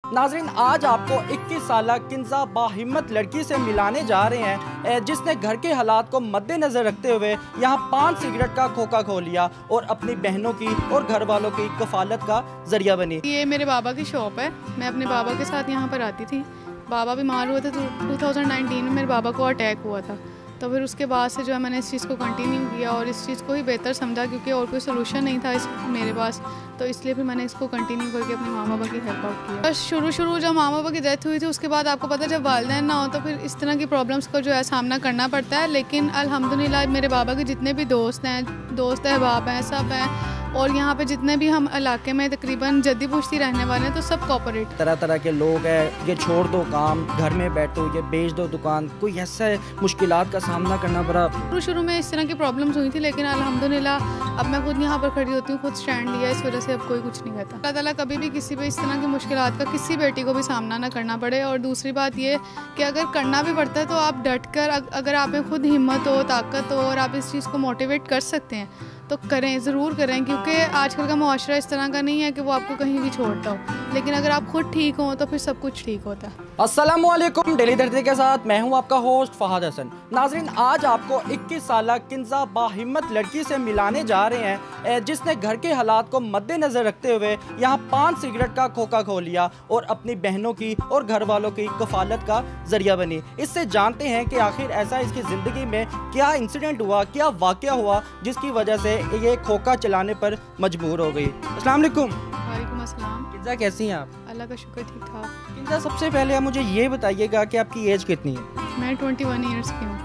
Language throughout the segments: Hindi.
नाजरीन, आज आपको 21 साल किंजा बाहिम्मत लड़की से मिलाने जा रहे हैं जिसने घर के हालात को मद्देनजर रखते हुए यहाँ 5 सिगरेट का खोखा खोल लिया और अपनी बहनों की और घर वालों की कफालत का जरिया बनी। ये मेरे बाबा की शॉप है। मैं अपने बाबा के साथ यहाँ पर आती थी। बाबा बीमार हुए थे तो 2019 में मेरे बाबा को अटैक हुआ था। तो फिर उसके बाद से जो है मैंने इस चीज़ को कंटिन्यू किया और इस चीज़ को ही बेहतर समझा, क्योंकि और कोई सोल्यूशन नहीं था मेरे पास। तो इसलिए फिर मैंने इसको कंटिन्यू करके अपने माँ बाबा की हेल्प आउट किया। बस शुरू जब माँ बाबा की डेथ हुई थी उसके बाद आपको पता है जब वालिदैन ना हो तो फिर इस तरह की प्रॉब्लम्स को जो है सामना करना पड़ता है। लेकिन अल्हम्दुलिल्लाह मेरे बाबा के जितने भी दोस्त अहबाब हैं, सब हैं, और यहाँ पे जितने भी हम इलाके में तकरीबन जद्दी पुश्ती रहने वाले हैं तो सब कॉपरेट। तरह तरह के लोग हैं, ये छोड़ दो काम, घर में बैठो, ये बेच दो दुकान, कोई ऐसा मुश्किलात का सामना करना पड़ा। शुरू में इस तरह की प्रॉब्लम्स हुई थी, लेकिन अल्हम्दुलिल्लाह अब मैं खुद यहाँ पर खड़ी होती हूँ, खुद स्टैंड लिया, इस वजह से अब कोई कुछ नहीं कहता। अल्लाह ताला कभी भी किसी भी इस तरह की मुश्किलात का किसी बेटी को भी सामना ना करना पड़े। और दूसरी बात ये कि अगर करना भी पड़ता है तो आप डट कर, अगर आप में खुद हिम्मत हो, ताकत हो और आप इस चीज़ को मोटिवेट कर सकते हैं तो करें, ज़रूर करें, क्योंकि आजकल का मुआशरा इस तरह का नहीं है कि वो आपको कहीं भी छोड़ता हो। लेकिन अगर आप खुद ठीक हो तो फिर सब कुछ ठीक होता है। अस्सलामुअलैकुम, डेली दर्द के साथ मैं हूं आपका होस्ट फहद हसन। नाजरीन, आज आपको 21 साल किंजा बाहिम्मत लड़की से मिलाने जा रहे हैं जिसने घर के हालात को मद्देनजर रखते हुए यहाँ 5 सिगरेट का खोखा खोल लिया और अपनी बहनों की और घर वालों की कफालत का जरिया बनी। इससे जानते हैं कि आखिर ऐसा इसकी ज़िंदगी में क्या इंसिडेंट हुआ, क्या वाक़या हुआ जिसकी वजह से ये खोखा चलाने पर मजबूर हो गई। अस्सलाम वालेकुम। वालेकुम अस्सलाम। किंजा, कैसी हैं आप? अल्लाह का शुक्र, ठीक ठाक। किंजा, सबसे पहले आप मुझे ये बताइएगा कि आपकी एज कितनी है? मैं 21 ईयर्स की हूँ।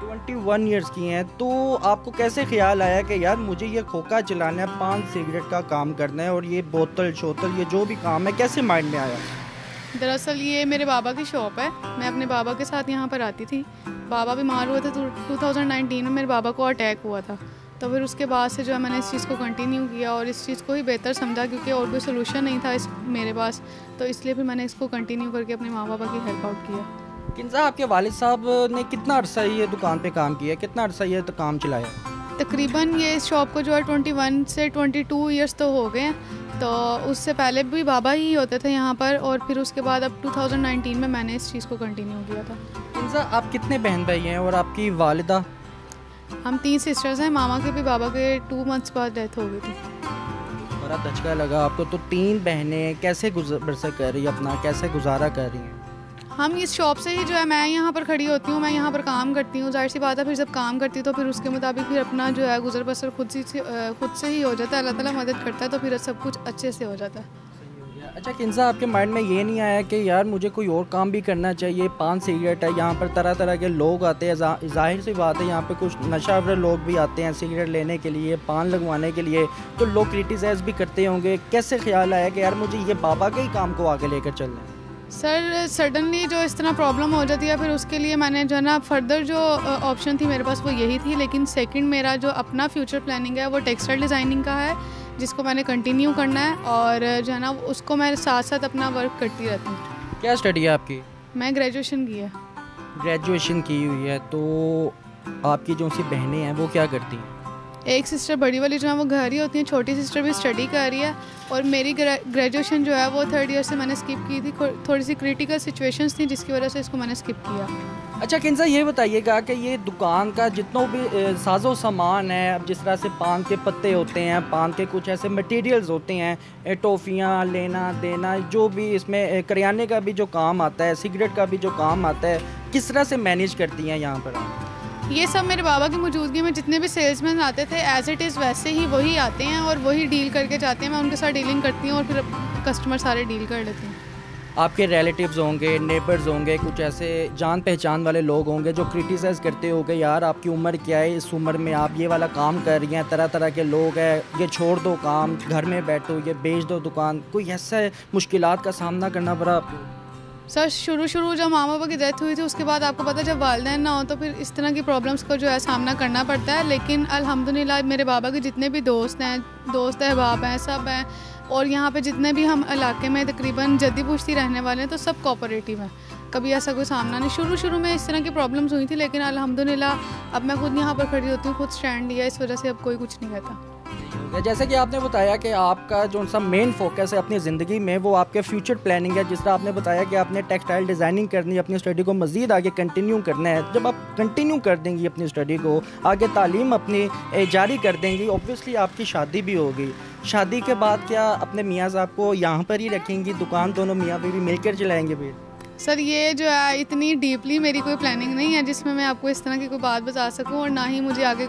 21 ईयर्स की हैं, तो आपको कैसे ख्याल आया कि यार मुझे ये खोखा चलाना है, 5 सिगरेट का काम करना है और ये बोतल शोतल ये जो भी काम है, कैसे माइंड में आया? दरअसल ये मेरे बाबा की शॉप है। मैं अपने बाबा के साथ यहाँ पर आती थी। बाबा बीमार हुए थे तो 2019 में मेरे बाबा को अटैक हुआ था। तो फिर उसके बाद से जो है मैंने इस चीज़ को कंटिन्यू किया और इस चीज़ को ही बेहतर समझा, क्योंकि और कोई सोल्यूशन नहीं था मेरे पास। तो इसलिए फिर मैंने इसको कंटिन्यू करके अपने माँ बाबा की हेल्प आउट किया। किंजा, आपके वालिद साहब ने कितना अरसा ये दुकान पे काम किया, कितना अरसा ये तो काम चलाया? तकरीबन ये इस शॉप को जो है 21 से 22 ईयर्स तो हो गए हैं। तो उससे पहले भी बाबा ही होते थे यहाँ पर, और फिर उसके बाद अब 2019 में मैंने इस चीज़ को कंटिन्यू किया था। किंजा, आप कितने बहन भाई हैं और आपकी वालिदा? हम 3 सिस्टर्स हैं। मामा के भी बाबा के 2 मंथ्स बाद डेथ हो गई थी। बड़ा धचका लगा आपको। तो 3 बहनें कैसे बसर कर रही है, अपना कैसे गुजारा कर रही हैं? हम इस शॉप से ही जो है, मैं यहाँ पर खड़ी होती हूँ, मैं यहाँ पर काम करती हूँ। जाहिर सी बात है, फिर जब काम करती हूँ तो फिर उसके मुताबिक फिर अपना जो है गुजर बसर खुद से ही हो जाता है। अल्लाह ताला मदद करता है तो फिर सब कुछ अच्छे से हो जाता है। अच्छा किंजा, आपके माइंड में ये नहीं आया कि यार मुझे कोई और काम भी करना चाहिए? 5 सिगरेट है, यहाँ पर तरह तरह के लोग आते हैं, जाहिर सी बात है यहाँ पे कुछ नशावर लोग भी आते हैं सिगरेट लेने के लिए, पान लगवाने के लिए, तो लोग क्रिटिसाइज़ भी करते होंगे। कैसे ख्याल आया कि यार मुझे ये बाबा के ही काम को आगे लेकर चलना है? सर, सडनली जो इस तरह प्रॉब्लम हो जाती है, फिर उसके लिए मैंने जो है ना फर्दर जो ऑप्शन थी मेरे पास वो यही थी। लेकिन सेकंड मेरा जो अपना फ्यूचर प्लानिंग है वो टेक्सटाइल डिज़ाइनिंग का है, जिसको मैंने कंटिन्यू करना है और जो है ना उसको मैं साथ साथ अपना वर्क करती रहती हूँ। क्या स्टडी है आपकी? मैं ग्रेजुएशन की है। ग्रेजुएशन की हुई है। तो आपकी जो सी बहनें हैं वो क्या करती हैं? एक सिस्टर बड़ी वाली जो है वो घर ही होती है, छोटी सिस्टर भी स्टडी कर रही है, और मेरी ग्रेजुएशन जो है वो 3rd ईयर से मैंने स्किप की थी। थोड़ी सी क्रिटिकल सिचुएशंस थी जिसकी वजह से इसको मैंने स्किप किया। अच्छा किंजा, ये बताइएगा कि ये दुकान का जितना भी साजो सामान है, अब जिस तरह से पान के पत्ते होते हैं, पान के कुछ ऐसे मटेरियल्स होते हैं, टॉफ़ियाँ लेना देना, जो भी इसमें करियाने का भी जो काम आता है, सिगरेट का भी जो काम आता है, किस तरह से मैनेज करती हैं यहाँ पर? ये सब मेरे बाबा की मौजूदगी में जितने भी सेल्समैन आते थे एज़ इट इज़ वैसे ही वही आते हैं और वही डील करके जाते हैं। मैं उनके साथ डीलिंग करती हूँ और फिर कस्टमर सारे डील कर लेते हैं। आपके रिलेटिव्स होंगे, नेबर्स होंगे, कुछ ऐसे जान पहचान वाले लोग होंगे जो क्रिटिसाइज़ करते होंगे, यार आपकी उम्र क्या है, इस उम्र में आप ये वाला काम कर रही हैं, तरह तरह के लोग हैं, ये छोड़ दो काम, घर में बैठो, ये बेच दो दुकान, कोई ऐसा मुश्किलात का सामना करना पड़ा आपको? सर, शुरू जब माँ बाबा की डेथ हुई थी उसके बाद आपको पता है जब वालिदैन ना हो तो फिर इस तरह की प्रॉब्लम्स को जो है सामना करना पड़ता है। लेकिन अल्हम्दुलिल्लाह मेरे बाबा के जितने भी दोस्त अहबाब हैं, सब हैं, और यहाँ पे जितने भी हम इलाके में तकरीबन जद्दी पुश्ती रहने वाले हैं तो सब कोऑपरेटिव हैं। कभी ऐसा कोई सामना नहीं। शुरू में इस तरह की प्रॉब्लम्स हुई थी, लेकिन अल्हम्दुलिल्लाह अब मैं खुद यहाँ पर खड़ी होती हूँ, खुद स्टैंड लिया, इस वजह से अब कोई कुछ नहीं कहता। जैसे कि आपने बताया कि आपका जो सा मेन फोकस है अपनी ज़िंदगी में वो आपके फ्यूचर प्लानिंग है। जिस तरह आपने बताया कि आपने टेक्सटाइल डिज़ाइनिंग करनी है, अपनी स्टडी को मज़ीद आगे कंटिन्यू करना है। जब आप कंटिन्यू कर देंगी अपनी स्टडी को, आगे तालीम अपनी जारी कर देंगी, ऑब्वियसली आपकी शादी भी होगी। शादी के बाद क्या अपने मियाँ साहब को यहाँ पर ही रखेंगी, दुकान दोनों मियाँ बीवी मिलकर चलाएँगे फिर? सर ये जो है इतनी डीपली मेरी कोई प्लानिंग नहीं है जिसमें मैं आपको इस तरह की कोई बात बता सकूं, और ना ही मुझे आगे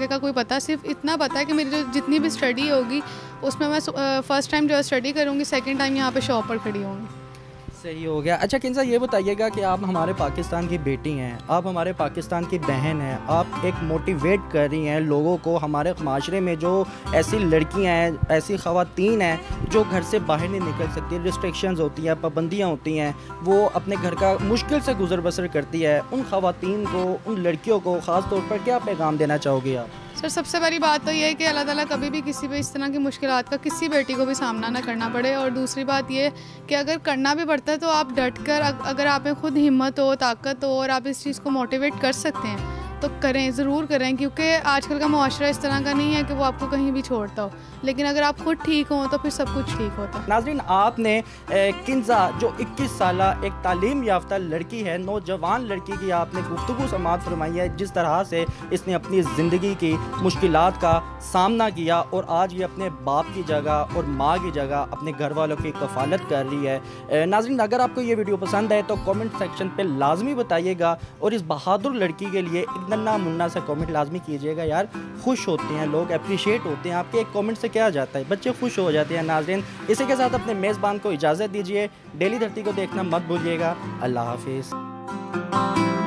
का कोई पता। सिर्फ इतना पता है कि मेरी जो जितनी भी स्टडी होगी उसमें मैं फ़र्स्ट टाइम जो है स्टडी करूँगी, सेकंड टाइम यहाँ पे शॉप पर खड़ी होंगी। सही हो गया। अच्छा किंजा, ये बताइएगा कि आप हमारे पाकिस्तान की बेटी हैं, आप हमारे पाकिस्तान की बहन हैं, आप एक मोटिवेट कर रही हैं लोगों को। हमारे माशरे में जो ऐसी लड़कियां हैं, ऐसी ख़वातीन हैं जो घर से बाहर नहीं निकल सकती, रिस्ट्रिक्शंस होती हैं, पाबंदियां होती हैं, वो अपने घर का मुश्किल से गुजर बसर करती है, उन ख़वातीन को, उन लड़कियों को ख़ास तौर पर क्या पैगाम देना चाहोगे आप? सर सबसे बड़ी बात तो ये है कि अल्लाह ताला कभी भी किसी भी इस तरह की मुश्किलात का किसी बेटी को भी सामना ना करना पड़े। और दूसरी बात ये कि अगर करना भी पड़ता है तो आप डट कर, अगर आप में खुद हिम्मत हो, ताकत हो और आप इस चीज़ को मोटिवेट कर सकते हैं तो करें, ज़रूर करें, क्योंकि आजकल का मुआशरा इस तरह का नहीं है कि वो आपको कहीं भी छोड़ता हो। लेकिन अगर आप खुद ठीक हो तो फिर सब कुछ ठीक होता है। नाज़रीन, आपने किंजा जो 21 साला एक तालीम याफ्ता लड़की है, नौजवान लड़की की आपने गुफ्तगू समाअत फरमाई है, जिस तरह से इसने अपनी ज़िंदगी की मुश्किलात का सामना किया और आज ये अपने बाप की जगह और माँ की जगह अपने घर वालों की कफ़ालत कर रही है। नाज़रीन, अगर आपको ये वीडियो पसंद आए तो कमेंट सेक्शन पे लाजमी बताइएगा और इस बहादुर लड़की के लिए एक नन्ना मुन्ना सा कमेंट लाजमी कीजिएगा। यार खुश होते हैं लोग, अप्रिशिएट होते हैं, आपके एक कमेंट से क्या जाता है, बच्चे खुश हो जाते हैं। नाज़रीन, इसी के साथ अपने मेज़बान को इजाज़त दीजिए। डेली धरती को देखना मत भूलिएगा। अल्लाह हाफिज़।